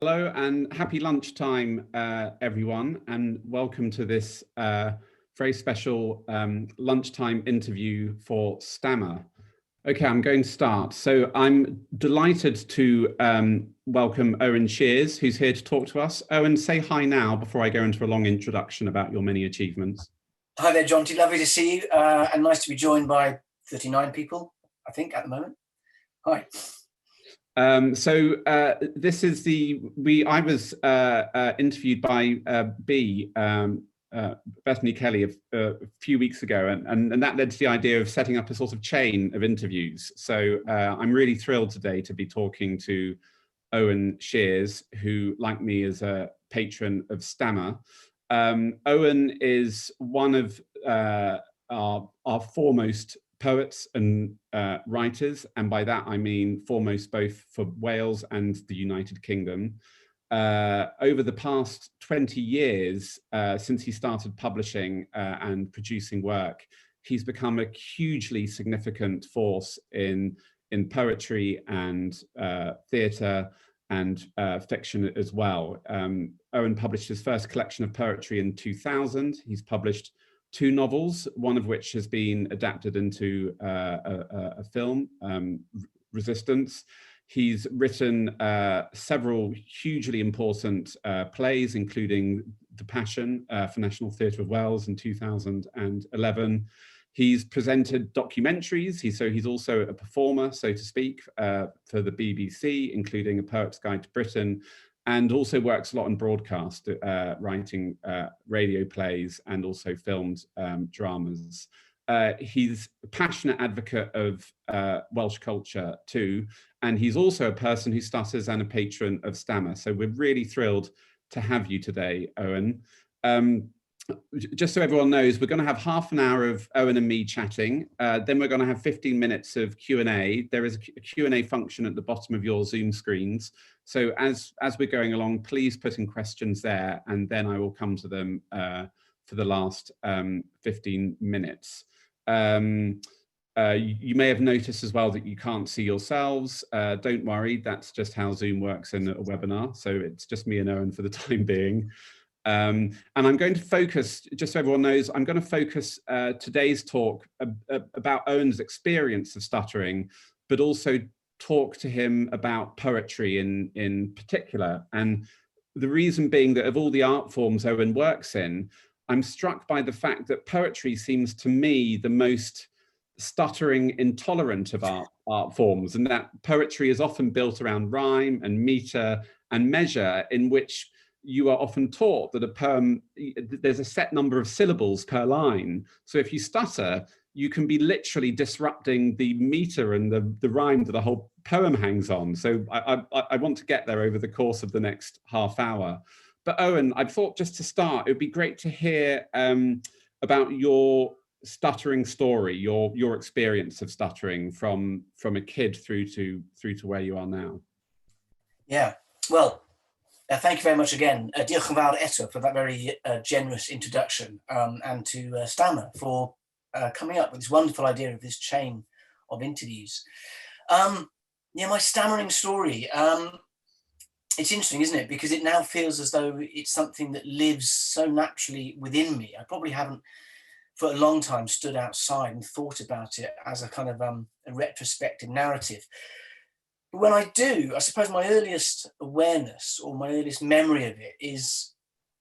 Hello and happy lunchtime, everyone, and welcome to this very special lunchtime interview for Stammer. Okay, I'm going to start. So I'm delighted to welcome Owen Sheers, who's here to talk to us. Owen, say hi now before I go into a long introduction about your many achievements. Hi there, Jonty. Lovely to see you, and nice to be joined by 39 people, I think, at the moment. Hi. This is I was interviewed by Bethany Kelly a few weeks ago, and that led to the idea of setting up a sort of chain of interviews. So I'm really thrilled today to be talking to Owen Sheers, who, like me, is a patron of Stammer. Owen is one of our foremost poets and writers, and by that I mean foremost both for Wales and the United Kingdom. Over the past 20 years, since he started publishing and producing work, he's become a hugely significant force in poetry and theatre and fiction as well. Owen published his first collection of poetry in 2000. He's published 2 novels, one of which has been adapted into a film, Resistance. He's written several hugely important plays, including The Passion for National Theatre of Wales in 2011. He's presented documentaries. He's also a performer, so to speak, for the BBC, including A Poet's Guide to Britain, and also works a lot on broadcast, writing radio plays and also filmed dramas. He's a passionate advocate of Welsh culture too, and he's also a person who stutters and a patron of Stammer. So we're really thrilled to have you today, Owen. Just so everyone knows, we're going to have half an hour of Owen and me chatting. Then we're going to have 15 minutes of Q&A. There is a Q&A function at the bottom of your Zoom screens. So as we're going along, please put in questions there, and then I will come to them for the last 15 minutes. You may have noticed as well that you can't see yourselves. Don't worry, that's just how Zoom works in a webinar. So it's just me and Owen for the time being. And I'm going to focus, just so everyone knows, I'm going to focus today's talk about Owen's experience of stuttering, but also talk to him about poetry in particular. And the reason being that of all the art forms Owen works in, I'm struck by the fact that poetry seems to me the most stuttering intolerant of art forms, and that poetry is often built around rhyme and meter and measure, in which you are often taught that a poem, there's a set number of syllables per line. So if you stutter, you can be literally disrupting the meter and the rhyme that the whole poem hangs on. So I want to get there over the course of the next half hour. But Owen, I thought just to start, it would be great to hear about your stuttering story, your experience of stuttering from a kid through to where you are now. Yeah, well, thank you very much again, diolch yn fawr eto, for that very generous introduction, and to Stammer for coming up with this wonderful idea of this chain of interviews. Yeah, my stammering story, it's interesting, isn't it? Because it now feels as though it's something that lives so naturally within me. I probably haven't for a long time stood outside and thought about it as a kind of a retrospective narrative. But when I do, I suppose my earliest awareness or my earliest memory of it is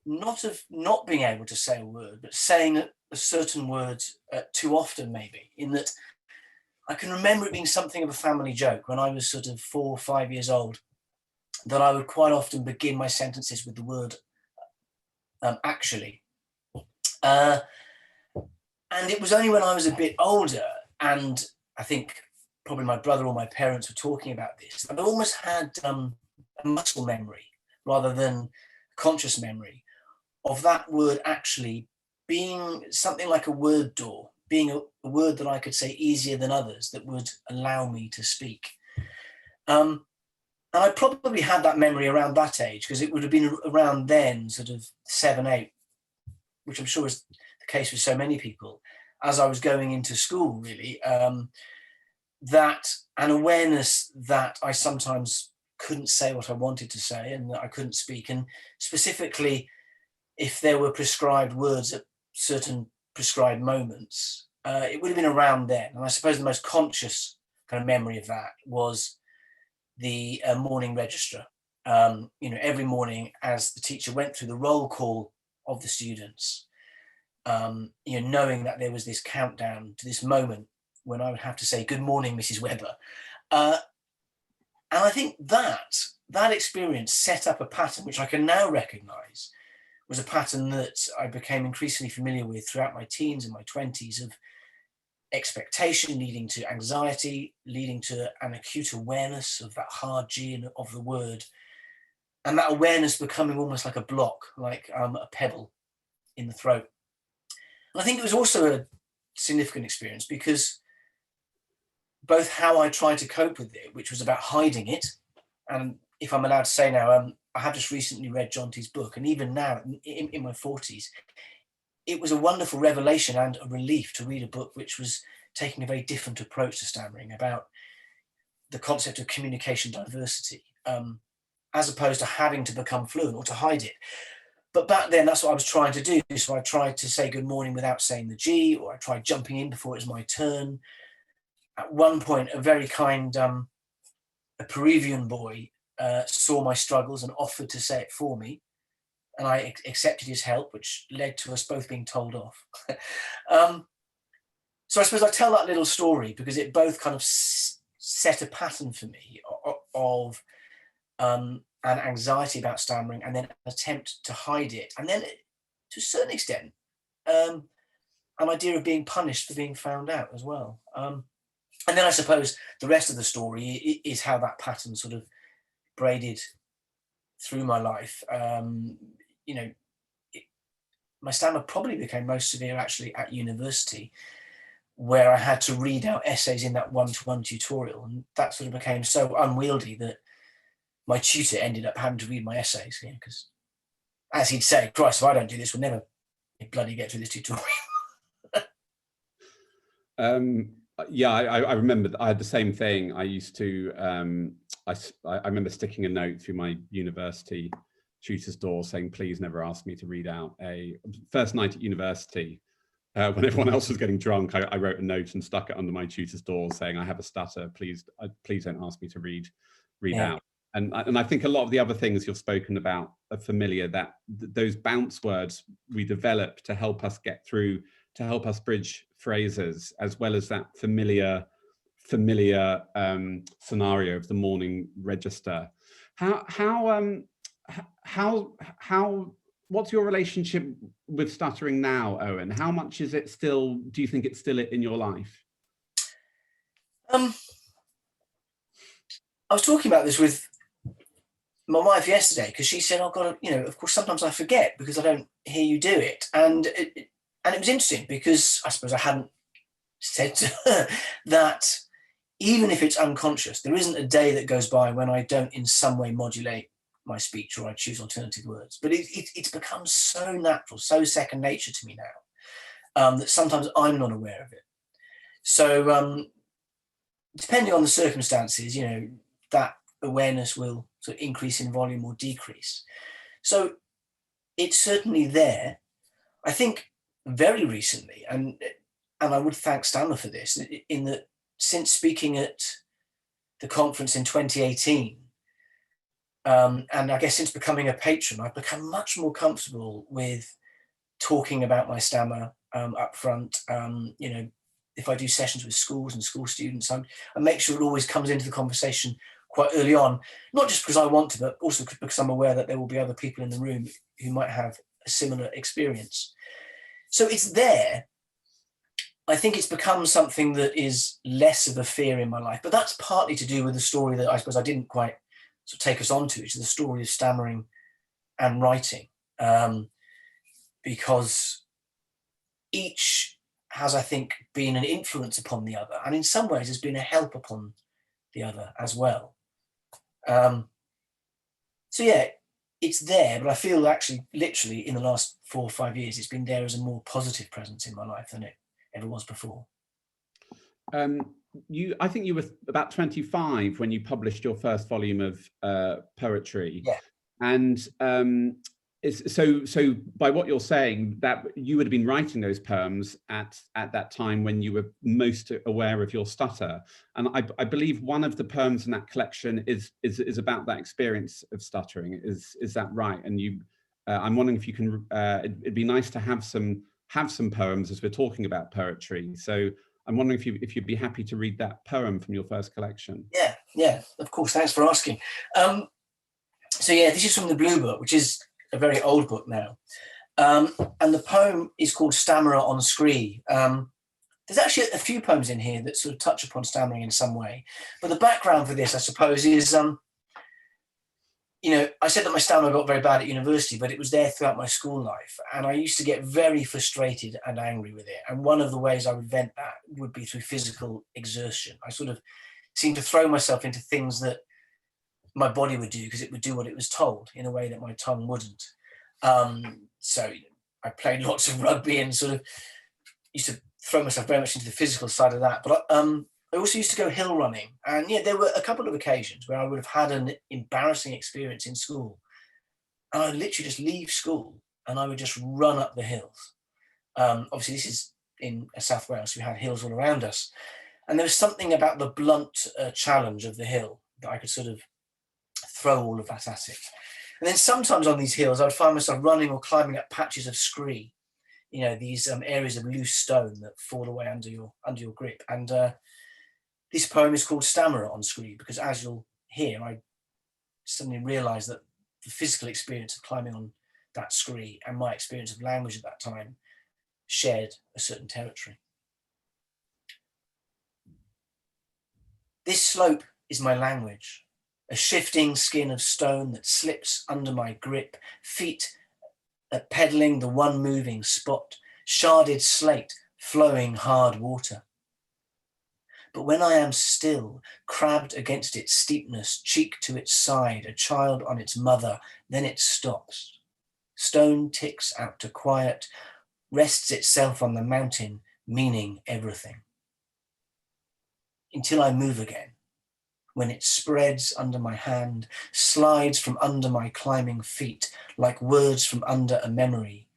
not of not being able to say a word, but saying a certain word too often, maybe, in that I can remember it being something of a family joke when I was sort of 4 or 5 years old, that I would quite often begin my sentences with the word actually. And it was only when I was a bit older, and I think probably my brother or my parents were talking about this, I almost had a muscle memory rather than conscious memory of that word actually being something like a word door, being a word that I could say easier than others that would allow me to speak. And I probably had that memory around that age, because it would have been around then, sort of 7, 8, which I'm sure is the case with so many people, as I was going into school, really. That an awareness that I sometimes couldn't say what I wanted to say and that I couldn't speak. And specifically, if there were prescribed words at certain prescribed moments, it would have been around then. And I suppose the most conscious kind of memory of that was the morning register. Every morning as the teacher went through the roll call of the students, knowing that there was this countdown to this moment when I would have to say, "Good morning, Mrs. Webber." And I think that experience set up a pattern which I can now recognize was a pattern that I became increasingly familiar with throughout my teens and my 20s, of expectation leading to anxiety, leading to an acute awareness of that hard G of the word, and that awareness becoming almost like a block, like a pebble in the throat. And I think it was also a significant experience because both how I tried to cope with it, which was about hiding it, and if I'm allowed to say now, I have just recently read Jonty's book, and even now in my 40s, it was a wonderful revelation and a relief to read a book which was taking a very different approach to stammering, about the concept of communication diversity, as opposed to having to become fluent or to hide it. But back then, that's what I was trying to do. So I tried to say good morning without saying the G, or I tried jumping in before it was my turn. At one point, a very kind a Peruvian boy saw my struggles and offered to say it for me. And I accepted his help, which led to us both being told off. So I suppose I tell that little story because it both kind of set a pattern for me of an anxiety about stammering, and then an attempt to hide it. And then to a certain extent, an idea of being punished for being found out as well. And then I suppose the rest of the story is how that pattern sort of braided through my life. My stammer probably became most severe actually at university, where I had to read out essays in that one-to-one tutorial. And that sort of became so unwieldy that my tutor ended up having to read my essays, because as he'd say, "Christ, if I don't do this, we'll never bloody get through this tutorial." Yeah, I remember I had the same thing. I used to, I remember sticking a note through my university tutor's door saying, "Please never ask me to read out a..." First night at university, when everyone else was getting drunk, I wrote a note and stuck it under my tutor's door saying, "I have a stutter, please don't ask me to read out." And I think a lot of the other things you've spoken about are familiar, that those bounce words we develop to help us get through, to help us bridge phrases, as well as that familiar scenario of the morning register. What's your relationship with stuttering now, Owen? How much is it still, do you think it's still in your life? I was talking about this with my wife yesterday, because she said, "I've got to, of course, sometimes I forget because I don't hear you do it." And it was interesting because I suppose I hadn't said to her that even if it's unconscious, there isn't a day that goes by when I don't in some way modulate my speech or I choose alternative words. But it's become so natural, so second nature to me now, that sometimes I'm not aware of it. So depending on the circumstances, that awareness will sort of increase in volume or decrease. So it's certainly there. I think very recently, and I would thank Stammer for this, in that since speaking at the conference in 2018, and I guess since becoming a patron, I've become much more comfortable with talking about my stammer up front. If I do sessions with schools and school students, I make sure it always comes into the conversation quite early on, not just because I want to, but also because I'm aware that there will be other people in the room who might have a similar experience. So it's there. I think it's become something that is less of a fear in my life, but that's partly to do with the story that I suppose I didn't quite sort of take us onto, which is the story of stammering and writing, because each has, I think, been an influence upon the other, and in some ways has been a help upon the other as well. So yeah, it's there, but I feel actually literally in the last 4 or 5 years, it's been there as a more positive presence in my life than it ever was before. I think you were about 25 when you published your first volume of poetry. Yeah. And so by what you're saying, that you would have been writing those poems at that time when you were most aware of your stutter. And I believe one of the poems in that collection is about that experience of stuttering. Is that right? And I'm wondering if you can. It'd be nice to have some poems as we're talking about poetry. So I'm wondering if you'd be happy to read that poem from your first collection. Yeah, of course. Thanks for asking. So yeah, this is from the Blue Book, which is a very old book now. And the poem is called Stammerer on Scree. There's actually a few poems in here that sort of touch upon stammering in some way. But the background for this, I suppose, is, you know, I said that my stammer got very bad at university, but it was there throughout my school life. And I used to get very frustrated and angry with it. And one of the ways I would vent that would be through physical exertion. I sort of seemed to throw myself into things that my body would do because it would do what it was told in a way that my tongue wouldn't. So I played lots of rugby and sort of used to throw myself very much into the physical side of that. But I also used to go hill running. And yeah, there were a couple of occasions where I would have had an embarrassing experience in school. And I'd literally just leave school and I would just run up the hills. Obviously, this is in South Wales, so we had hills all around us. And there was something about the blunt challenge of the hill that I could sort of throw all of that at it. And then sometimes on these hills, I would find myself running or climbing up patches of scree, you know, these areas of loose stone that fall away under your grip. And this poem is called Stammerer on Scree because, as you'll hear, I suddenly realised that the physical experience of climbing on that scree and my experience of language at that time shared a certain territory. This slope is my language, a shifting skin of stone that slips under my grip, feet at peddling the one moving spot, sharded slate, flowing hard water. But when I am still, crabbed against its steepness, cheek to its side, a child on its mother, then it stops. Stone ticks out to quiet, rests itself on the mountain, meaning everything. Until I move again, when it spreads under my hand, slides from under my climbing feet, like words from under a memory,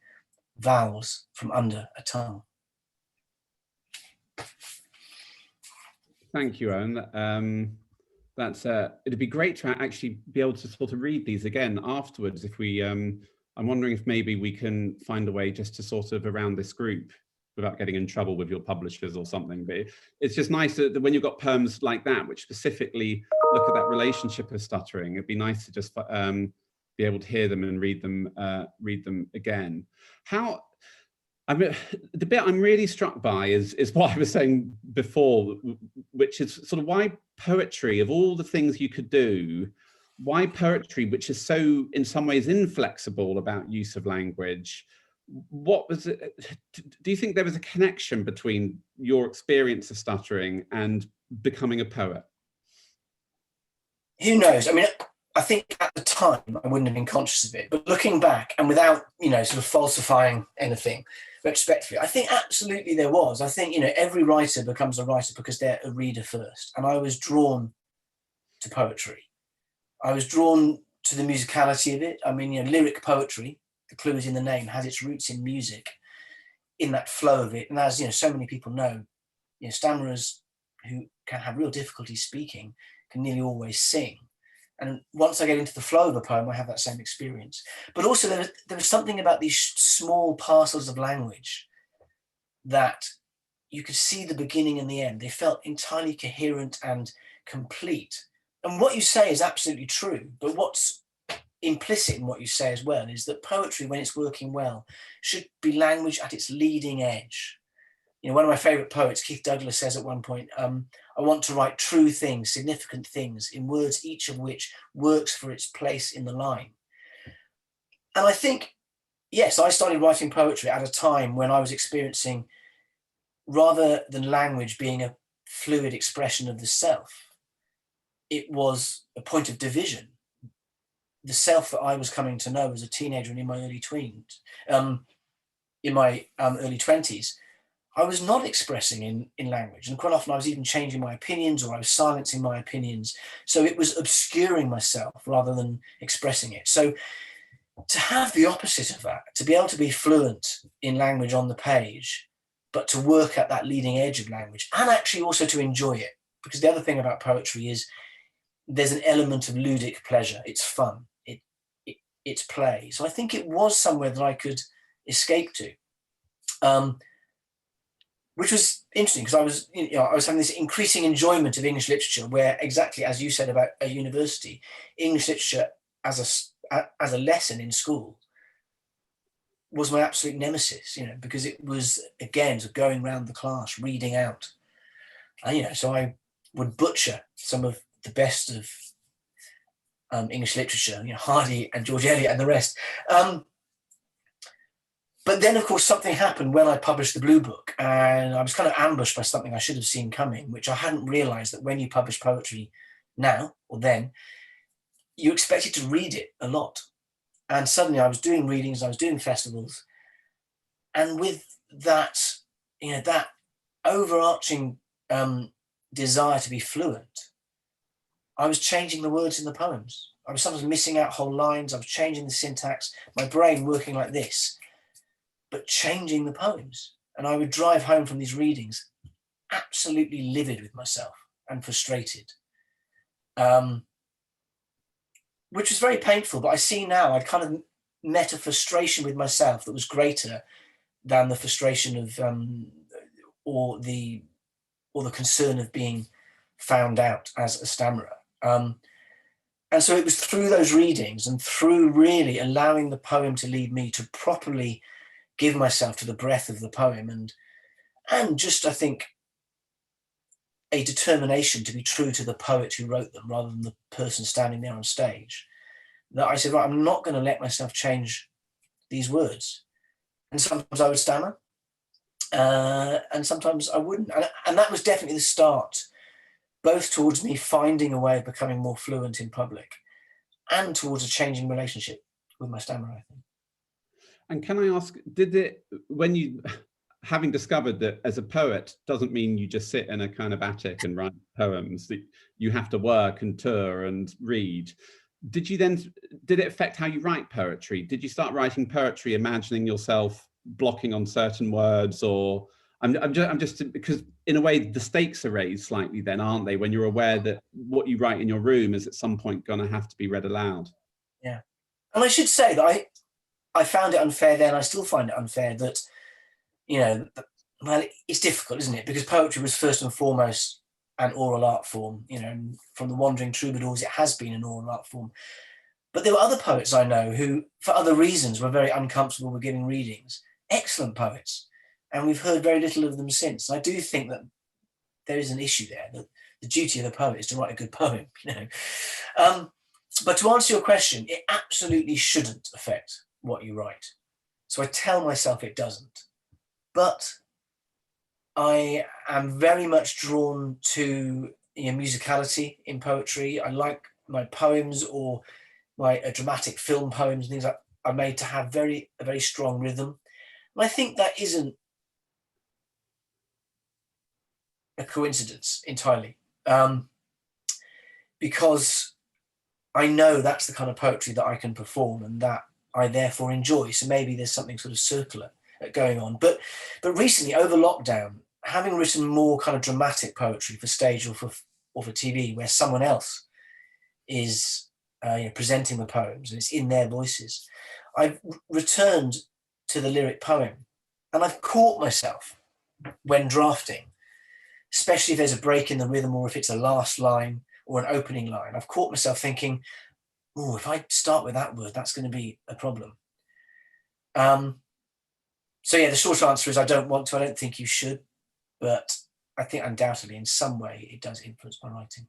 vowels from under a tongue. Thank you, Owen. It'd be great to actually be able to sort of read these again afterwards. If we, I'm wondering if maybe we can find a way just to sort of around this group without getting in trouble with your publishers or something. But it's just nice that when you've got poems like that, which specifically look at that relationship of stuttering, it'd be nice to just be able to hear them and read them again. The bit I'm really struck by is what I was saying before, which is sort of why poetry, of all the things you could do, why poetry, which is so in some ways inflexible about use of language. What was it? Do you think there was a connection between your experience of stuttering and becoming a poet? Who knows? I mean, I think at the time I wouldn't have been conscious of it, but looking back and without, you know, sort of falsifying anything retrospectively, I think absolutely there was. I think, you know, every writer becomes a writer because they're a reader first. And I was drawn to poetry. I was drawn to the musicality of it. I mean, you know, lyric poetry, the clue is in the name, has its roots in music, in that flow of it. And as, you know, so many people know, you know, stammerers who can have real difficulty speaking can nearly always sing. And once I get into the flow of a poem, I have that same experience. But also there was something about these small parcels of language that you could see the beginning and the end. They felt entirely coherent and complete. And what you say is absolutely true. But what's implicit in what you say as well is that poetry, when it's working well, should be language at its leading edge. You know, one of my favorite poets, Keith Douglas, says at one point, I want to write true things, significant things, in words, each of which works for its place in the line. And I think, yes, I started writing poetry at a time when I was experiencing, rather than language being a fluid expression of the self, it was a point of division. The self that I was coming to know as a teenager and in my early tweens, in my early 20s, I was not expressing in language. And quite often I was even changing my opinions, or I was silencing my opinions. So it was obscuring myself rather than expressing it. So to have the opposite of that, to be able to be fluent in language on the page, but to work at that leading edge of language, and actually also to enjoy it. Because the other thing about poetry is there's an element of ludic pleasure. It's fun. It's play. So I think it was somewhere that I could escape to, which was interesting, because I was having this increasing enjoyment of English literature, where, exactly as you said about a university, English literature as a lesson in school was my absolute nemesis, because it was, again, going around the class reading out, and so I would butcher some of the best of English literature, Hardy and George Eliot and the rest. But then, of course, something happened when I published the Blue Book, and I was kind of ambushed by something I should have seen coming, which I hadn't realised, that when you publish poetry now or then, you expected to read it a lot. And suddenly I was doing readings, I was doing festivals, and with that, that overarching desire to be fluent, I was changing the words in the poems. I was sometimes missing out whole lines. I was changing the syntax, my brain working like this, but changing the poems. And I would drive home from these readings absolutely livid with myself and frustrated, which was very painful. But I see now I'd kind of met a frustration with myself that was greater than the frustration of or the concern of being found out as a stammerer. And so it was through those readings and through really allowing the poem to lead me to properly give myself to the breath of the poem, and just, I think, a determination to be true to the poet who wrote them rather than the person standing there on stage, that I said, right, I'm not going to let myself change these words. And sometimes I would stammer, and sometimes I wouldn't. And that was definitely the start, both towards me finding a way of becoming more fluent in public, and towards a changing relationship with my stammer, I think. And can I ask, when you, having discovered that as a poet doesn't mean you just sit in a kind of attic and write poems, that you have to work and tour and read, did it affect how you write poetry? Did you start writing poetry imagining yourself blocking on certain words? Or I'm just because in a way the stakes are raised slightly then, aren't they, when you're aware that what you write in your room is at some point going to have to be read aloud? Yeah. And I should say that I found it unfair then, I still find it unfair that, well, it's difficult, isn't it? Because poetry was first and foremost an oral art form, from the Wandering Troubadours, it has been an oral art form. But there were other poets I know who, for other reasons, were very uncomfortable with giving readings. Excellent poets. And we've heard very little of them since. I do think that there is an issue there, that the duty of the poet is to write a good poem, But to answer your question, it absolutely shouldn't affect what you write. So I tell myself it doesn't. But I am very much drawn to musicality in poetry. I like my poems or my dramatic film poems and things like are made to have a very strong rhythm. And I think that isn't a coincidence entirely, because I know that's the kind of poetry that I can perform and that I therefore enjoy. So maybe there's something sort of circular going on. But recently, over lockdown, having written more kind of dramatic poetry for stage or for TV, where someone else is presenting the poems and it's in their voices, I've returned to the lyric poem, and I've caught myself when drafting, especially if there's a break in the rhythm or if it's a last line or an opening line. I've caught myself thinking, oh, if I start with that word, that's going to be a problem. So yeah, the short answer is I don't want to. I don't think you should, but I think undoubtedly in some way it does influence my writing.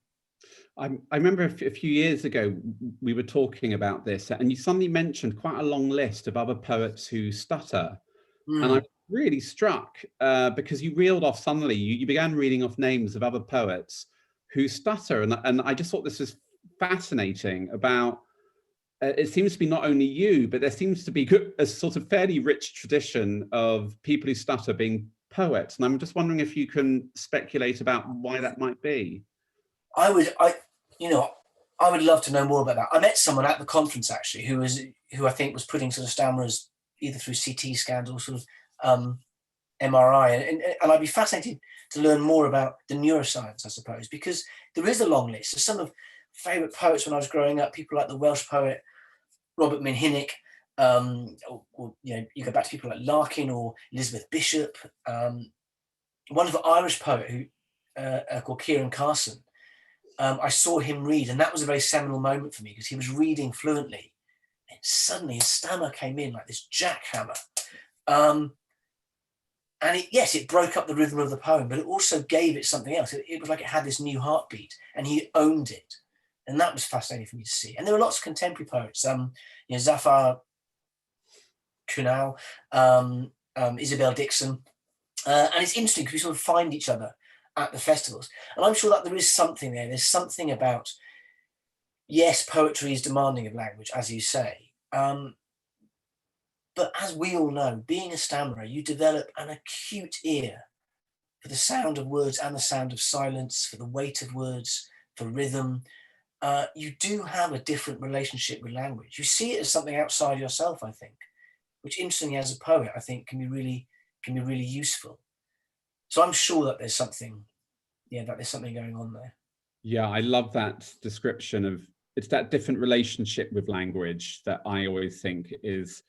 I remember a few years ago we were talking about this, and you suddenly mentioned quite a long list of other poets who stutter. And I was really struck because you reeled off suddenly, you began reading off names of other poets who stutter. And I just thought this was fascinating about, it seems to be not only you, but there seems to be a sort of fairly rich tradition of people who stutter being poet, and I'm just wondering if you can speculate about why that might be. I would love to know more about that. I met someone at the conference actually who I think was putting sort of stammerers either through CT scans or sort of MRI, and I'd be fascinated to learn more about the neuroscience, I suppose, because there is a long list. So some of favourite poets when I was growing up, people like the Welsh poet Robert Minhinnick, or you go back to people like Larkin or Elizabeth Bishop. Wonderful Irish poet who called Kieran Carson. I saw him read, and that was a very seminal moment for me because he was reading fluently, and suddenly his stammer came in like this jackhammer. And it broke up the rhythm of the poem, but it also gave it something else. It was like it had this new heartbeat, and he owned it. And that was fascinating for me to see. And there were lots of contemporary poets, Zafar Kunal, Isabel Dixon. And it's interesting because we sort of find each other at the festivals. And I'm sure that there is something there. There's something about, yes, poetry is demanding of language, as you say. But as we all know, being a stammerer, you develop an acute ear for the sound of words and the sound of silence, for the weight of words, for rhythm. You do have a different relationship with language. You see it as something outside yourself, I think, which interestingly as a poet, I think can be really useful. So I'm sure that there's something going on there. Yeah, I love that description of, it's that different relationship with language that I always think is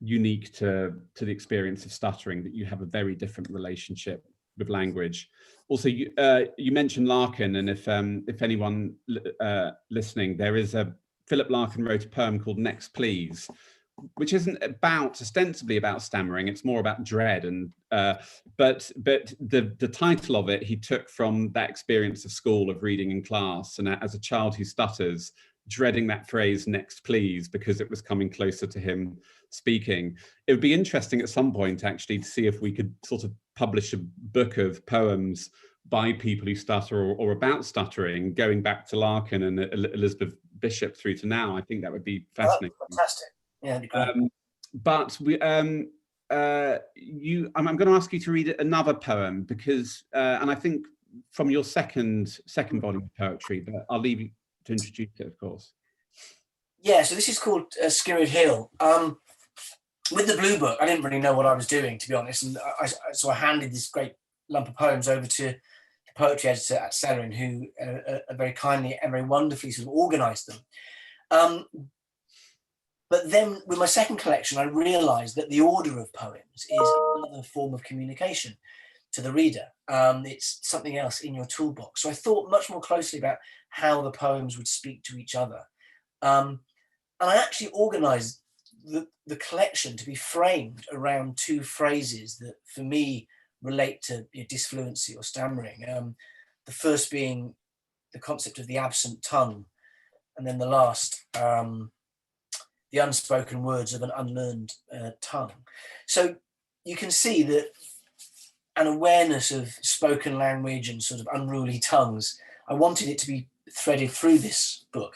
unique to the experience of stuttering, that you have a very different relationship with language. Also, you mentioned Larkin, and if anyone listening, there is Philip Larkin wrote a poem called Next Please, which isn't ostensibly about stammering. It's more about dread, and but the title of it he took from that experience of school, of reading in class, and as a child who stutters, dreading that phrase "next please" because it was coming closer to him speaking. It would be interesting at some point actually to see if we could sort of publish a book of poems by people who stutter or about stuttering, going back to Larkin and Elizabeth Bishop through to now. I think that would be fascinating. Oh, fantastic. Yeah, that'd be great. But I'm going to ask you to read another poem because, and I think from your second volume of poetry, but I'll leave you to introduce it, of course. Yeah, so this is called Skirrid Hill. With the Blue Book, I didn't really know what I was doing, to be honest, and so I handed this great lump of poems over to the poetry editor at Stuttering, who very kindly and very wonderfully sort of organised them. But then with my second collection, I realised that the order of poems is another form of communication to the reader. It's something else in your toolbox. So I thought much more closely about how the poems would speak to each other. And I actually organised the collection to be framed around two phrases that for me relate to disfluency or stammering. The first being the concept of the absent tongue, and then the last, the unspoken words of an unlearned tongue. So you can see that an awareness of spoken language and sort of unruly tongues, I wanted it to be threaded through this book.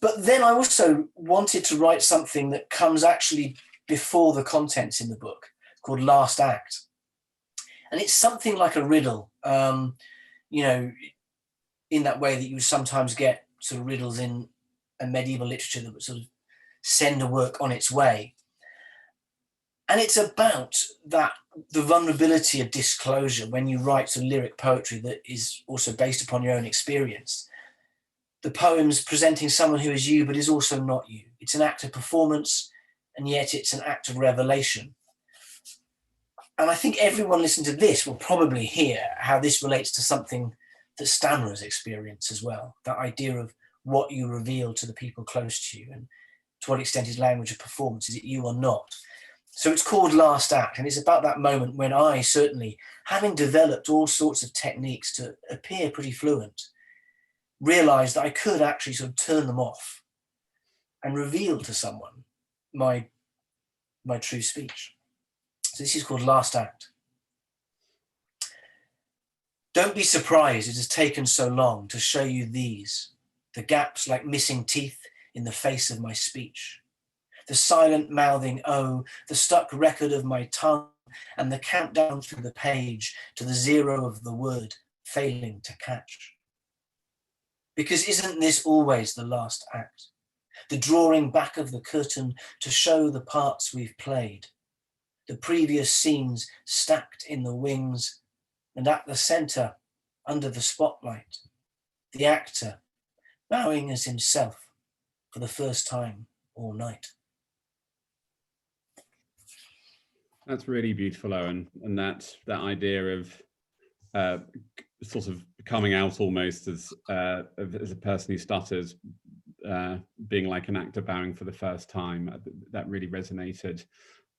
But then I also wanted to write something that comes actually before the contents in the book, called Last Act. And it's something like a riddle, in that way that you sometimes get sort of riddles in a medieval literature that would sort of send a work on its way. And it's about the vulnerability of disclosure when you write some lyric poetry that is also based upon your own experience. The poem's presenting someone who is you, but is also not you. It's an act of performance, and yet it's an act of revelation. And I think everyone listening to this will probably hear how this relates to something that stammerers experience as well. That idea of what you reveal to the people close to you, and to what extent is language a performance? Is it you or not? So it's called Last Act, and it's about that moment when I, certainly, having developed all sorts of techniques to appear pretty fluent, realised that I could actually sort of turn them off and reveal to someone my true speech. So this is called Last Act. Don't be surprised it has taken so long to show you these, the gaps like missing teeth in the face of my speech, the silent mouthing oh, the stuck record of my tongue and the countdown through the page to the zero of the word failing to catch. Because isn't this always the last act? The drawing back of the curtain to show the parts we've played, the previous scenes stacked in the wings, and at the center, under the spotlight, the actor bowing as himself for the first time all night. That's really beautiful, Owen, and that idea of sort of coming out almost as a person who stutters, being like an actor bowing for the first time, that really resonated.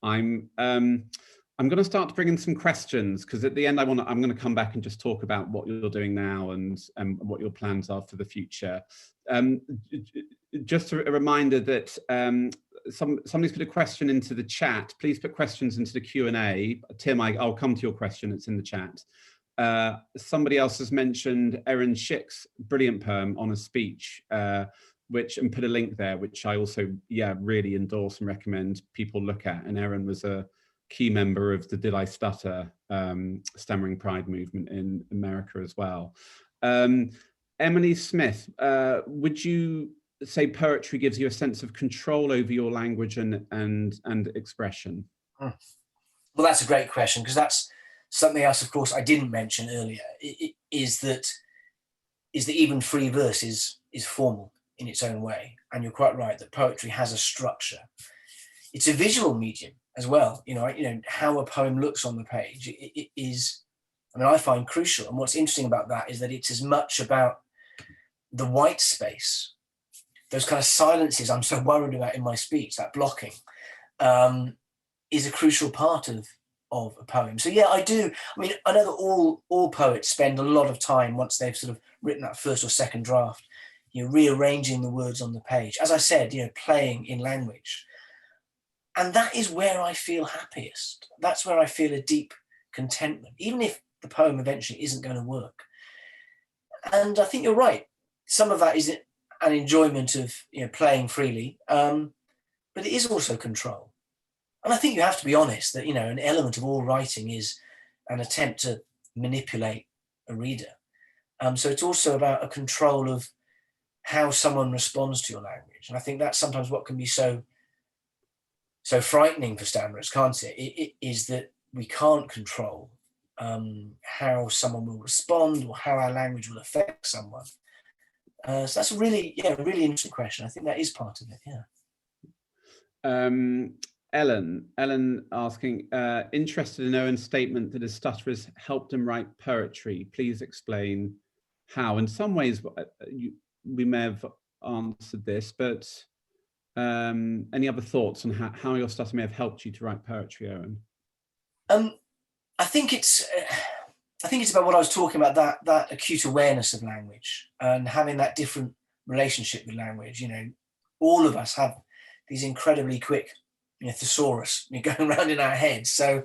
I'm going to start to bring in some questions, because at the end I'm going to come back and just talk about what you're doing now and what your plans are for the future. Just a reminder that somebody's put a question into the chat. Please put questions into the Q&A. Tim, I'll come to your question. It's in the chat. Somebody else has mentioned Erin Schick's brilliant poem on a speech, and put a link there, which I also really endorse and recommend people look at. And Erin was a key member of the Did I Stutter stammering pride movement in America as well. Emily Smith, would you say poetry gives you a sense of control over your language and expression? Well, that's a great question, because that's something else, of course, I didn't mention earlier, is that even free verse is formal in its own way. And you're quite right that poetry has a structure. It's a visual medium as well. How a poem looks on the page, it is, I find crucial. And what's interesting about that is that it's as much about the white space, those kind of silences I'm so worried about in my speech, that blocking, is a crucial part of a poem. So yeah, I do. I know that all poets spend a lot of time, once they've sort of written that first or second draft, rearranging the words on the page. As I said, playing in language. And that is where I feel happiest. That's where I feel a deep contentment, even if the poem eventually isn't going to work. And I think you're right. Some of that is an enjoyment of playing freely, but it is also control. And I think you have to be honest that an element of all writing is an attempt to manipulate a reader. So it's also about a control of how someone responds to your language. And I think that's sometimes what can be so frightening for stammerers, can't it? It is that we can't control how someone will respond or how our language will affect someone. So that's a really interesting question. I think that is part of it, yeah. Ellen asking, interested in Owen's statement that his stutterers helped him write poetry. Please explain how. In some ways, we may have answered this, but any other thoughts on how your stutter may have helped you to write poetry, Owen? I think it's about what I was talking about, that acute awareness of language and having that different relationship with language. All of us have these incredibly quick thesaurus going around in our heads. So,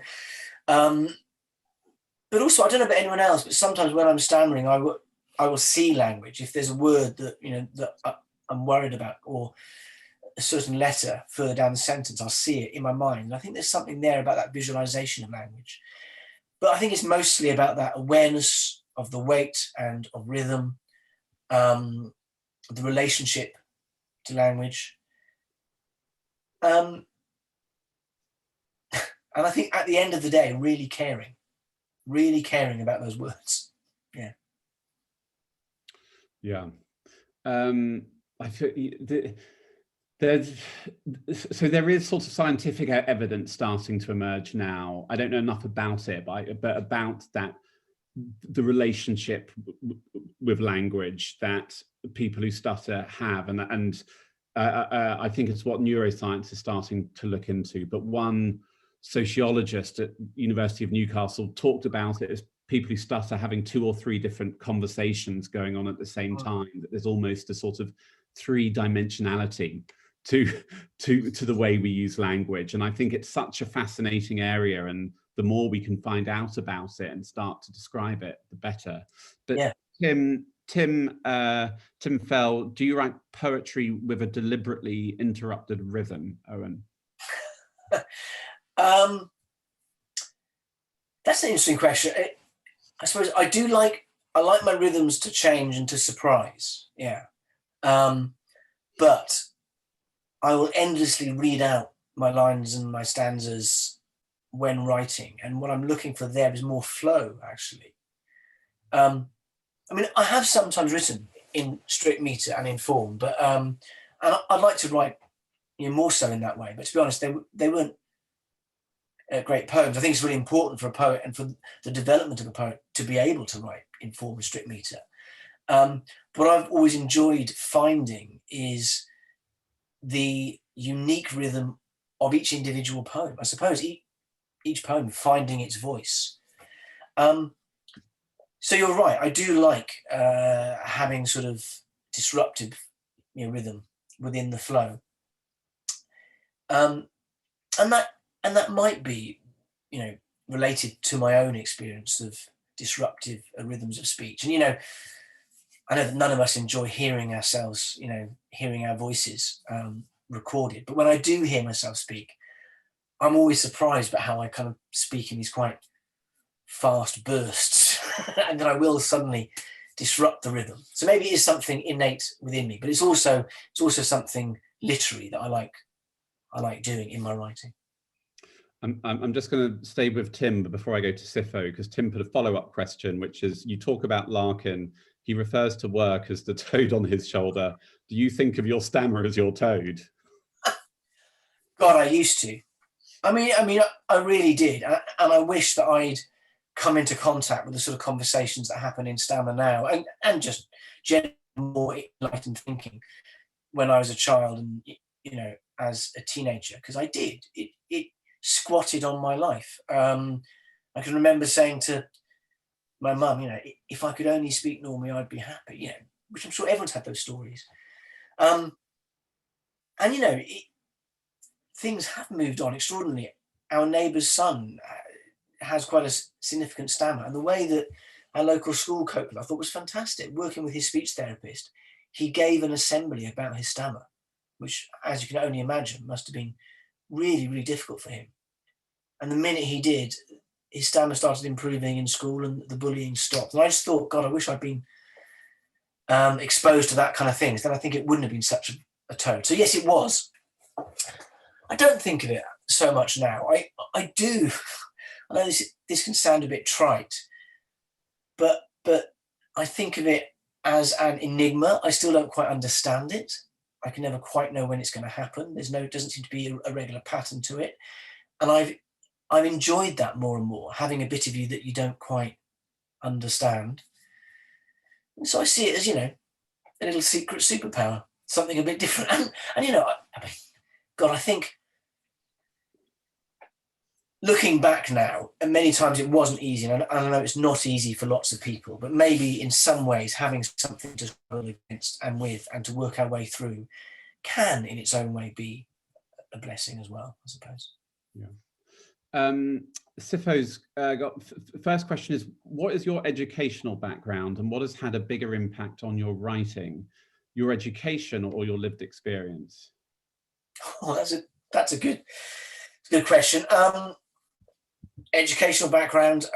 but also, I don't know about anyone else, but sometimes when I'm stammering, I will see language. If there's a word that that I'm worried about, or a certain letter further down the sentence, I'll see it in my mind. And I think there's something there about that visualization of language. But I think it's mostly about that awareness of the weight and of rhythm, the relationship to language. And I think at the end of the day, really caring about those words. Yeah. Yeah. I feel there is sort of scientific evidence starting to emerge now. I don't know enough about it, but about that, the relationship with language that people who stutter have, and I think it's what neuroscience is starting to look into. But one sociologist at University of Newcastle talked about it as people who stutter having 2 or 3 different conversations going on at the same time, that there's almost a sort of 3-dimensionality to the way we use language. And I think it's such a fascinating area, and the more we can find out about it and start to describe it, the better. But yeah. Tim Fell, do you write poetry with a deliberately interrupted rhythm, Owen? That's an interesting question. I suppose I like my rhythms to change and to surprise. Yeah. But I will endlessly read out my lines and my stanzas when writing. And what I'm looking for there is more flow, actually. I mean, I have sometimes written in strict meter and in form, but and I'd like to write, more so in that way. But to be honest, they weren't great poems. I think it's really important for a poet and for the development of a poet to be able to write in form and strict meter. What I've always enjoyed finding is the unique rhythm of each individual poem. I suppose each poem finding its voice. So you're right. I do like having sort of disruptive, rhythm within the flow, and that might be, related to my own experience of disruptive rhythms of speech. And I know that none of us enjoy hearing ourselves, hearing our voices recorded. But when I do hear myself speak, I'm always surprised by how I kind of speak in these quite fast bursts, and then I will suddenly disrupt the rhythm. So maybe it is something innate within me, but it's also something literary that I like doing in my writing. I'm just going to stay with Tim before I go to Sifo, because Tim put a follow-up question, which is, you talk about Larkin. He refers to work as the toad on his shoulder. Do you think of your stammer as your toad? God, I used to. I mean, I really did, and I wish that I'd come into contact with the sort of conversations that happen in Stammer now, and just generally more enlightened thinking when I was a child and as a teenager, because I did. It squatted on my life. I can remember saying to my mum, if I could only speak normally, I'd be happy. Which I'm sure everyone's had those stories. And things have moved on extraordinarily. Our neighbour's son has quite a significant stammer, and the way that our local school coped with it, I thought was fantastic. Working with his speech therapist, he gave an assembly about his stammer, which, as you can only imagine, must have been really, really difficult for him. And the minute he did, his stammer started improving in school and the bullying stopped. And I just thought, God, I wish I'd been exposed to that kind of things. Then I think it wouldn't have been such a toad. So yes, it was. I don't think of it so much now. I do. I know this can sound a bit trite, but I think of it as an enigma. I still don't quite understand it. I can never quite know when it's going to happen. Doesn't seem to be a regular pattern to it. And I've enjoyed that more and more, having a bit of you that you don't quite understand. And so I see it as, a little secret superpower, something a bit different. And God, I think looking back now, and many times it wasn't easy, and I know it's not easy for lots of people, but maybe in some ways having something to struggle against and with and to work our way through can in its own way be a blessing as well, I suppose. Yeah. Sifo's first question is, what is your educational background and what has had a bigger impact on your writing, your education or your lived experience? Oh, that's a good question. Educational background,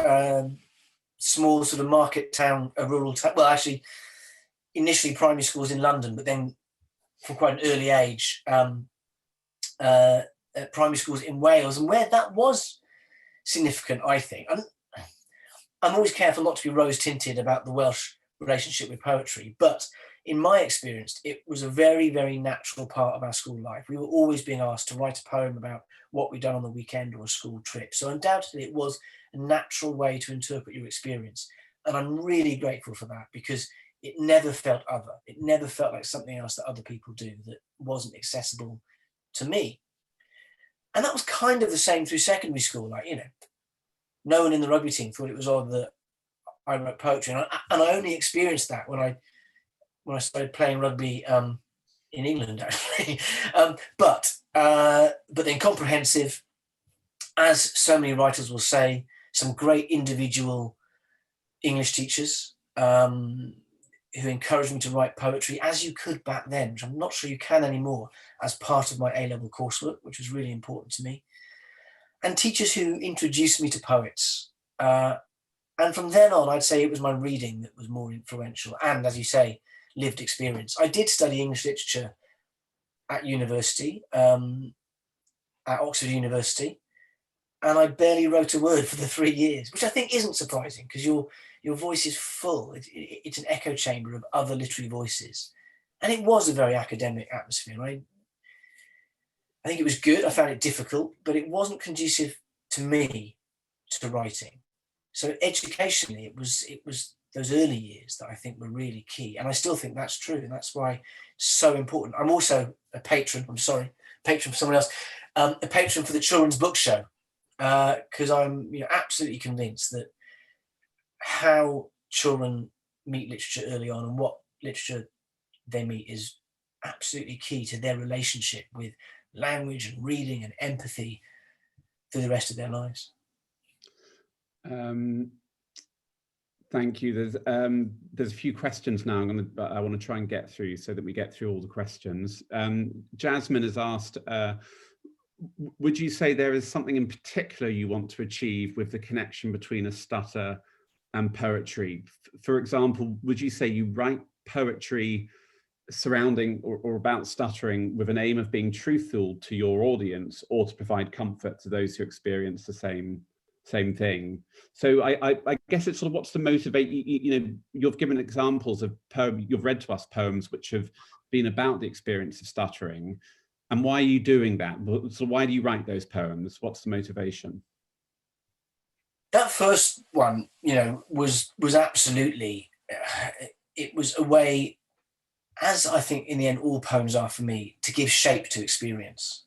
small sort of market town, a rural town. Well, actually, initially primary schools in London, but then from quite an early age, primary schools in Wales, and where that was significant, I think. I'm always careful not to be rose-tinted about the Welsh relationship with poetry, but in my experience, it was a very, very natural part of our school life. We were always being asked to write a poem about what we'd done on the weekend or a school trip. So undoubtedly, it was a natural way to interpret your experience. And I'm really grateful for that, because it never felt other. It never felt like something else that other people do that wasn't accessible to me. And that was kind of the same through secondary school. Like, no one in the rugby team thought it was odd that I wrote poetry. And I only experienced that when I started playing rugby in England, actually. But then comprehensive, as so many writers will say, some great individual English teachers who encouraged me to write poetry, as you could back then, which I'm not sure you can anymore, as part of my A-level coursework, which was really important to me. And teachers who introduced me to poets, And from then on, I'd say it was my reading that was more influential. And as you say, lived experience. I did study English literature at university, at Oxford University, and I barely wrote a word for the 3 years, which I think isn't surprising because your voice is full. It's an echo chamber of other literary voices. And it was a very academic atmosphere. I think it was good. I found it difficult, but it wasn't conducive to me to writing. So educationally, it was those early years that I think were really key. And I still think that's true. And that's why it's so important. I'm also a patron, patron for someone else, a patron for the Children's Book Show, because I'm absolutely convinced that how children meet literature early on and what literature they meet is absolutely key to their relationship with language and reading and empathy for the rest of their lives. Thank you. There's a few questions now I want to try and get through so that we get through all the questions. Jasmine has asked, would you say there is something in particular you want to achieve with the connection between a stutter and poetry? For example, would you say you write poetry surrounding or about stuttering with an aim of being truthful to your audience or to provide comfort to those who experience the same thing? So I guess it's sort of what's to motivate you. You've given examples of you've read to us poems which have been about the experience of stuttering, and why are you doing that? So why do you write those poems? What's the motivation? That first one, was absolutely, it was a way, as I think in the end all poems are for me, to give shape to experience.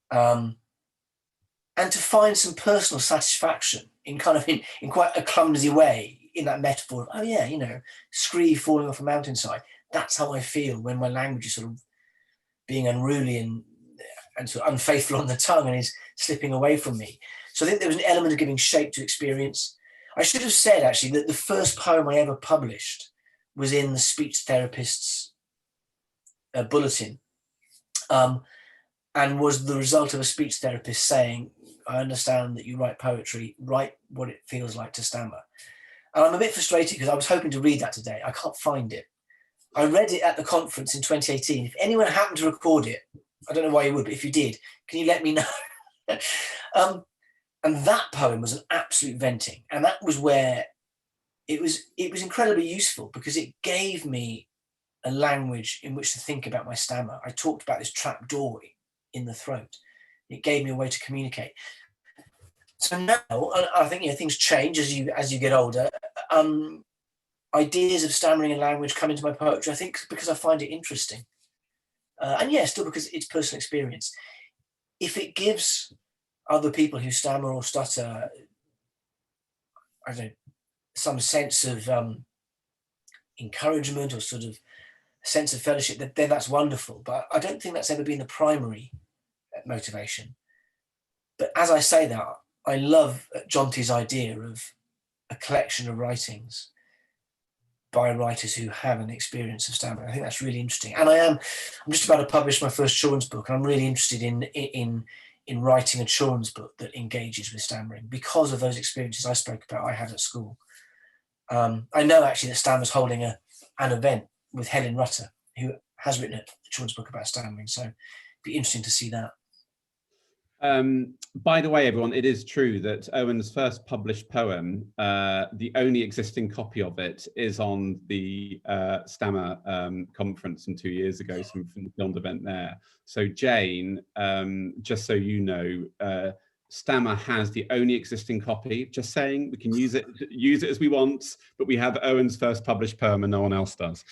And to find some personal satisfaction in quite a clumsy way in that metaphor of, oh yeah, scree falling off a mountainside. That's how I feel when my language is sort of being unruly and sort of unfaithful on the tongue and is slipping away from me. So I think there was an element of giving shape to experience. I should have said actually that the first poem I ever published was in the speech therapist's bulletin, and was the result of a speech therapist saying, I understand that you write poetry, write what it feels like to stammer. And I'm a bit frustrated because I was hoping to read that today. I can't find it. I read it at the conference in 2018. If anyone happened to record it, I don't know why you would, but if you did, can you let me know? And that poem was an absolute venting. And that was where it was incredibly useful because it gave me a language in which to think about my stammer. I talked about this trap door in the throat. It gave me a way to communicate. So now I think things change as you get older. Ideas of stammering and language come into my poetry, I think, because I find it interesting. And still because it's personal experience. If it gives other people who stammer or stutter, I don't know, some sense of encouragement or sort of sense of fellowship, then that's wonderful. But I don't think that's ever been the primary motivation. But as I say that, I love Jonty's idea of a collection of writings by writers who have an experience of stammering. I think that's really interesting. And I'm just about to publish my first children's book, and I'm really interested in writing a children's book that engages with stammering because of those experiences I spoke about I had at school. I know actually that Stammer's holding an event with Helen Rutter, who has written a children's book about stammering. So it'd be interesting to see that. By the way, everyone, it is true that Owen's first published poem, the only existing copy of it is on the Stammer conference from 2 years ago, from the filmed event there. So Jane, just so you know, Stammer has the only existing copy. Just saying, we can use it as we want, but we have Owen's first published poem and no one else does.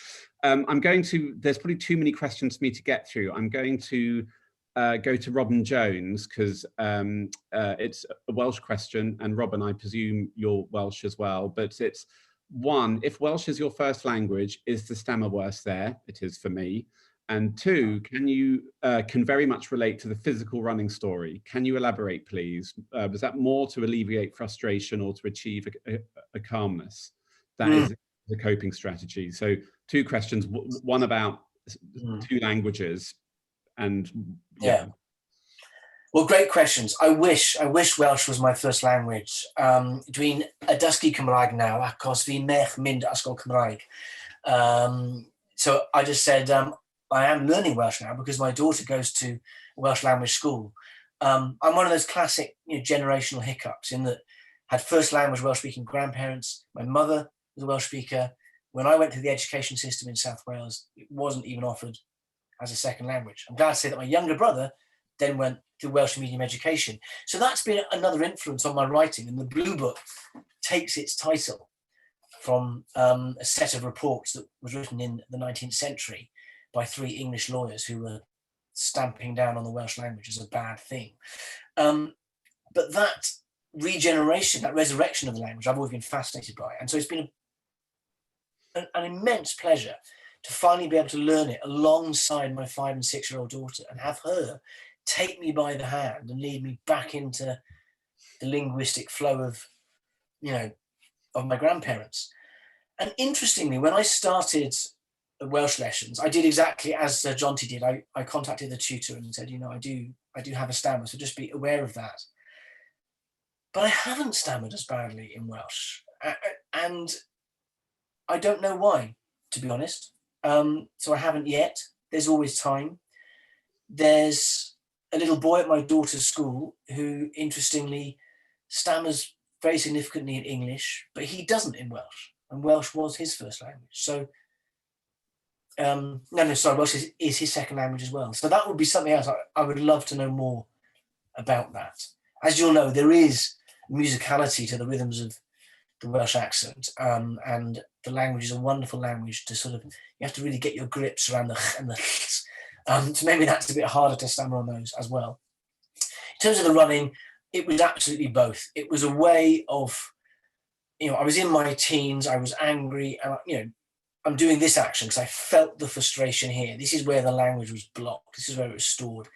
There's probably too many questions for me to get through. I'm going to go to Robin Jones because it's a Welsh question, and Robin, I presume you're Welsh as well, but it's one, if Welsh is your first language, is the stammer worse there? It is for me. And two, can very much relate to the physical running story. Can you elaborate, please? Was that more to alleviate frustration or to achieve a calmness? That is the coping strategy. So 2 questions, one about 2 languages, and Well, great questions. I wish Welsh was my first language. Dwi'n dysgu Cymraeg now achos fi mech mynd ysgol Cymraeg. So I just said, I am learning Welsh now because my daughter goes to Welsh language school. I'm one of those classic, generational hiccups in that had first language Welsh speaking grandparents. My mother was a Welsh speaker. When I went through the education system in South Wales, it wasn't even offered as a second language. I'm glad to say that my younger brother then went to Welsh medium education. So that's been another influence on my writing. And the Blue Book takes its title from a set of reports that was written in the 19th century by 3 English lawyers who were stamping down on the Welsh language as a bad thing. But that regeneration, that resurrection of the language, I've always been fascinated by. And so it's been an immense pleasure to finally be able to learn it alongside my 5- and 6-year-old daughter and have her take me by the hand and lead me back into the linguistic flow of, of my grandparents. And interestingly, when I started Welsh lessons, I did exactly as Jonty did. I contacted the tutor and said, I do have a stammer, so just be aware of that. But I haven't stammered as badly in Welsh. And I don't know why, to be honest. So I haven't yet. There's always time. There's a little boy at my daughter's school who, interestingly, stammers very significantly in English, but he doesn't in Welsh. And Welsh was his first language. So, Welsh is his second language as well. So that would be something else. I would love to know more about that. As you'll know, there is musicality to the rhythms of the Welsh accent, and the language is a wonderful language to sort of, you have to really get your grips around the ch and the ch. So maybe that's a bit harder to stammer on those as well. In terms of the running, it was absolutely both. It was a way of, I was in my teens, I was angry, and I'm doing this action because I felt the frustration here. This is where the language was blocked. This is where it was stored.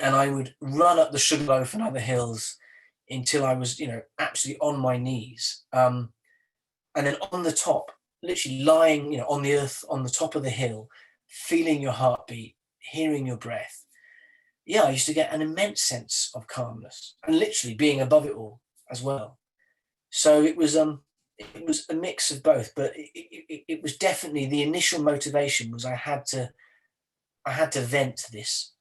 And I would run up the Sugarloaf and other hills until I was, absolutely on my knees. And then on the top, literally lying, on the earth, on the top of the hill, feeling your heartbeat, hearing your breath. Yeah, I used to get an immense sense of calmness and literally being above it all as well. So it was a mix of both, but it was definitely the initial motivation was I had to vent this,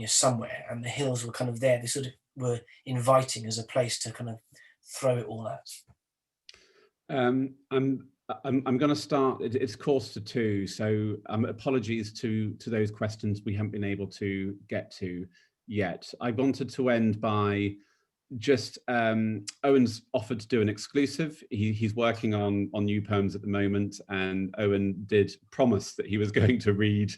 somewhere, and the hills were kind of there. They sort of were inviting as a place to kind of throw it all at. I'm going to start. It's 1:45, so apologies to those questions we haven't been able to get to yet. I wanted to end by just Owen's offered to do an exclusive. He's working on new poems at the moment, and Owen did promise that he was going to read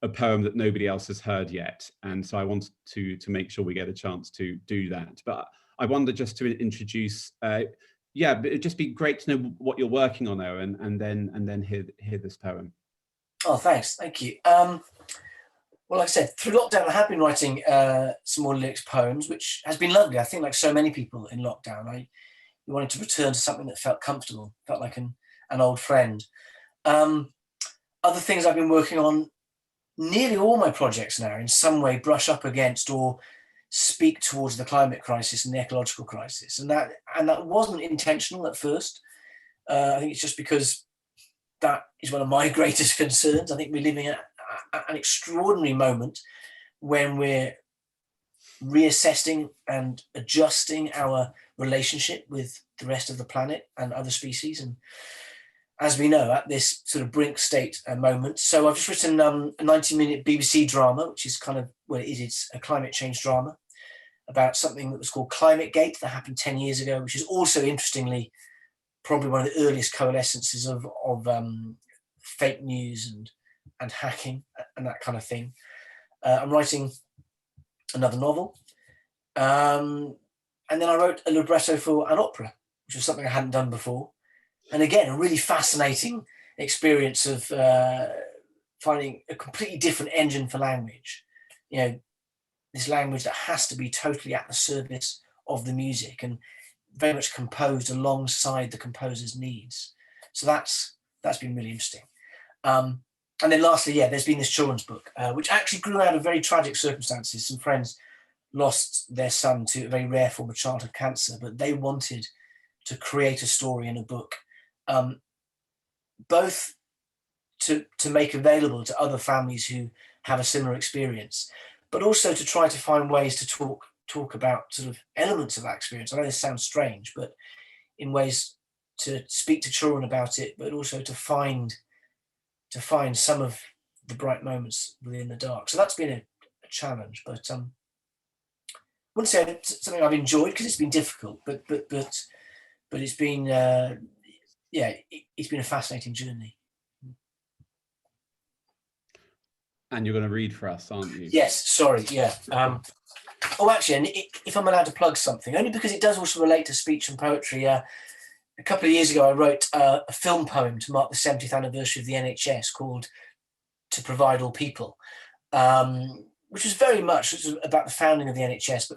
a poem that nobody else has heard yet, and so I wanted to make sure we get a chance to do that. But I wanted just to introduce. It'd just be great to know what you're working on, Owen, and then hear this poem. Oh, thanks, thank you. Well, like I said, through lockdown, I have been writing some more lyrics poems, which has been lovely. I think, like so many people in lockdown, I wanted to return to something that felt comfortable, felt like an old friend. Other things I've been working on, nearly all my projects now in some way brush up against or speak towards the climate crisis and the ecological crisis. And that wasn't intentional at first. I think it's just because that is one of my greatest concerns. I think we're living at an extraordinary moment when we're reassessing and adjusting our relationship with the rest of the planet and other species. And as we know, at this sort of brink state moment. So I've just written a 90-minute BBC drama, which is kind of, well, it's a climate change drama about something that was called Climate Gate that happened 10 years ago, which is also, interestingly, probably one of the earliest coalescences of fake news and hacking and that kind of thing. I'm writing another novel. And then I wrote a libretto for an opera, which was something I hadn't done before. And again, a really fascinating experience of finding a completely different engine for language. This language that has to be totally at the service of the music and very much composed alongside the composer's needs. So that's been really interesting. And then lastly, there's been this children's book, which actually grew out of very tragic circumstances. Some friends lost their son to a very rare form of childhood cancer, but they wanted to create a story in a book, both to make available to other families who have a similar experience, but also to try to find ways to talk about sort of elements of that experience. I know this sounds strange, but in ways to speak to children about it, but also to find some of the bright moments within the dark. So that's been a challenge, but I wouldn't say it's something I've enjoyed because it's been difficult, but it's been it's been a fascinating journey. And you're going to read for us, aren't you? Yes, sorry, yeah. Oh, actually, and if I'm allowed to plug something, only because it does also relate to speech and poetry. A couple of years ago, I wrote a film poem to mark the 70th anniversary of the NHS called "To Provide All People," which was very much about the founding of the NHS,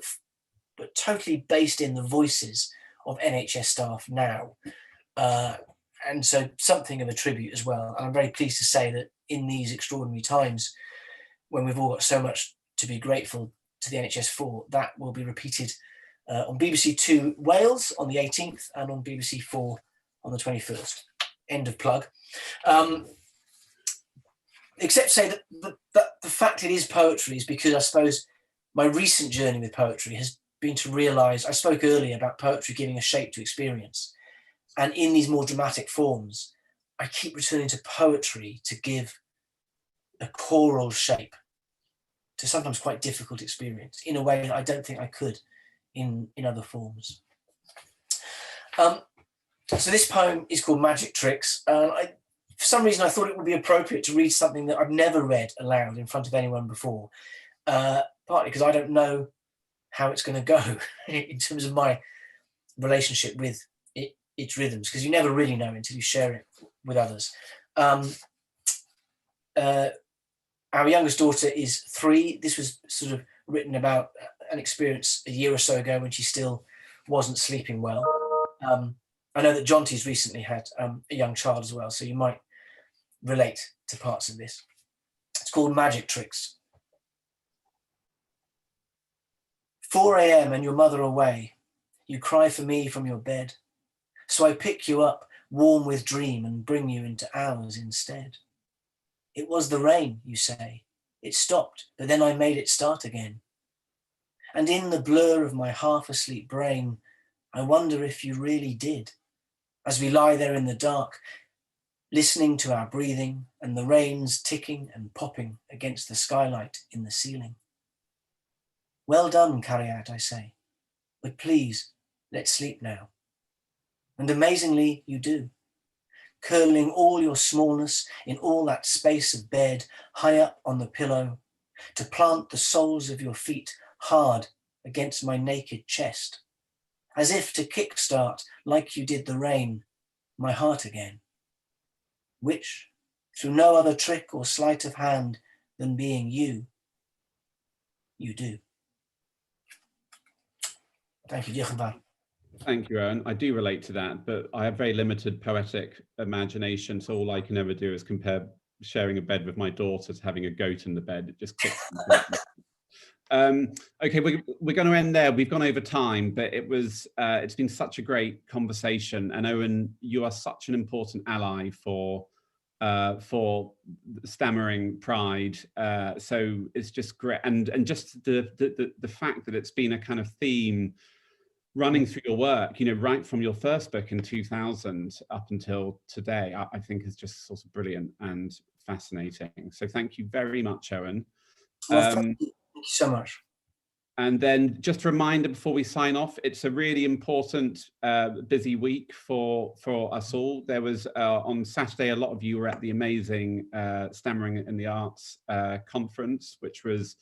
but totally based in the voices of NHS staff now. And so something of a tribute as well. And I'm very pleased to say that in these extraordinary times, when we've all got so much to be grateful to the NHS for, that will be repeated on BBC Two Wales on the 18th and on BBC Four on the 21st. End of plug. Except to say that the fact it is poetry is because I suppose my recent journey with poetry has been to realise, I spoke earlier about poetry giving a shape to experience. And in these more dramatic forms, I keep returning to poetry to give a choral shape to sometimes quite difficult experience in a way that I don't think I could in other forms. So this poem is called Magic Tricks. For some reason, I thought it would be appropriate to read something that I've never read aloud in front of anyone before, partly because I don't know how it's going to go in terms of my relationship with its rhythms, because you never really know until you share it with others. Our youngest daughter is 3. This was sort of written about an experience a year or so ago when she still wasn't sleeping well. I know that Jonty's recently had a young child as well, so you might relate to parts of this. It's called Magic Tricks. 4 a.m. and your mother away. You cry for me from your bed. So I pick you up, warm with dream, and bring you into ours instead. It was the rain, you say. It stopped, but then I made it start again. And in the blur of my half-asleep brain, I wonder if you really did. As we lie there in the dark, listening to our breathing and the rains ticking and popping against the skylight in the ceiling. Well done, Cariad, I say. But please, let's sleep now. And amazingly, you do. Curling all your smallness in all that space of bed, high up on the pillow, to plant the soles of your feet hard against my naked chest, as if to kickstart, like you did the rain, my heart again, which, through no other trick or sleight of hand than being you, you do. Thank you, Kieran. Thank you, Owen. I do relate to that, but I have very limited poetic imagination, so all I can ever do is compare sharing a bed with my daughter to having a goat in the bed. It just kicks me. Okay, we're going to end there. We've gone over time, but it's been such a great conversation. And Owen, you are such an important ally for stammering pride. So it's just great, and just the fact that it's been a kind of theme running through your work, you know, right from your first book in 2000 up until today, I think is just sort of brilliant and fascinating. So thank you very much, Owen. Well, thank you so much. And then just a reminder before we sign off, it's a really important busy week for us all. There was on Saturday, a lot of you were at the amazing Stammering in the Arts conference, which was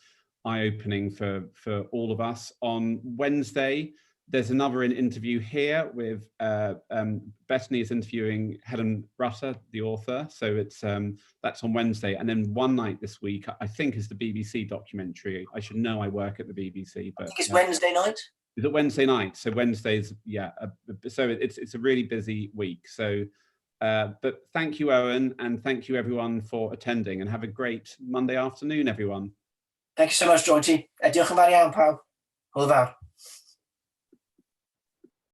eye-opening for all of us. On Wednesday, there's another interview here with Bethany is interviewing Helen Rutter, the author. So it's that's on Wednesday. And then one night this week, I think, is the BBC documentary. I should know, I work at the BBC, but I think it's Wednesday night. Is it Wednesday night? So Wednesdays, yeah. So it's a really busy week. So, but thank you, Owen, and thank you everyone for attending, and have a great Monday afternoon, everyone. Thank you so much, Jonty. Diolch yn fawr iawn, pawb. Hwyl fawr.